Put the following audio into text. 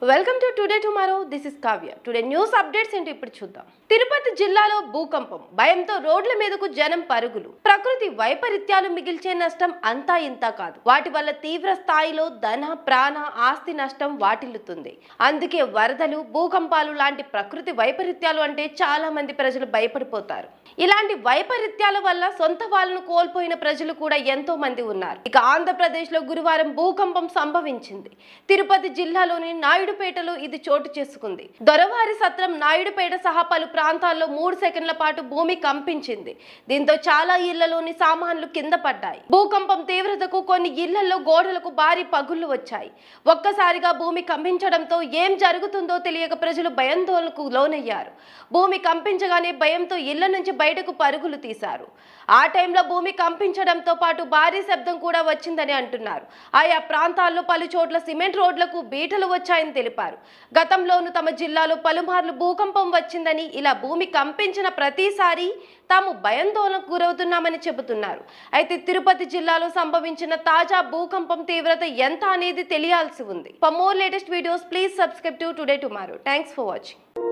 Welcome to today tomorrow. This is Kavya. Today news updates ఏంటో ఇప్పుడు చూద్దాం. తిరుపతి జిల్లాలో భూకంపం, భయంతో రోడ్ల మీదకు జనం పరుగులు. ప్రకృతి వైపరీత్యాలు మిగిల్చే నష్టం అంతా ఇంతా కాదు. వాటి వల్ల తీవ్ర స్థాయిలో ధన, ప్రాణ, ఆస్తి నష్టం వాటిల్లుతుంది. అందుకే వరదలు, భూకంపాలు లాంటి ప్రకృతి వైపరీత్యాలు అంటే చాలా మంది ప్రజలు భయపడిపోతారు. ఇలాంటి వైపరీత్యాల వల్ల సొంత వాళ్ళను కోల్పోయిన ప్రజలు కూడా ఎంతో మంది ఉన్నారు. ఇక ఆంధ్రప్రదేశ్ లో గురువారం భూకంపం సంభవించింది. తిరుపతి జిల్లాలోని నాయుడుపేటలో ఇది చోటు చేసుకుంది. దొరవారి సత్రం, నాయుడుపేట సహా పలు ప్రాంతాల్లో 3 సెకండ్ల పాటు భూమి కంపించింది. దీంతో చాలా ఇళ్లలోని సామాన్లు కింద పడ్డాయి. భూకంపం తీవ్రతకు కొన్ని ఇళ్లలో గోడలకు భారీ పగుళ్లు వచ్చాయి. ఒక్కసారిగా భూమి కంపించడంతో ఏం జరుగుతుందో తెలియక ప్రజలు భయాందోళనకు లోనయ్యారు. భూమి కంపించగానే భయంతో ఇళ్ల నుంచి బయటకు పరుగులు తీశారు. ఆ టైంలో భూమి కంపించడంతో పాటు భారీ శబ్దం కూడా వచ్చిందని అంటున్నారు. ఆయా ప్రాంతాల్లో పలు చోట్ల సిమెంట్ రోడ్లకు బీటలు వచ్చాయని తెలిపారు. గతంలోనూ తమ జిల్లాలో పలుమార్లు భూకంపం వచ్చిందని, ఇలా భూమి కంపించిన ప్రతిసారి తాము భయాందోళనకు గురవుతున్నామని చెబుతున్నారు. అయితే తిరుపతి జిల్లాలో సంభవించిన తాజా భూకంపం తీవ్రత ఎంత అనేది తెలియాల్సి ఉంది. For more latest videos please subscribe to today tomorrow. Thanks for watching.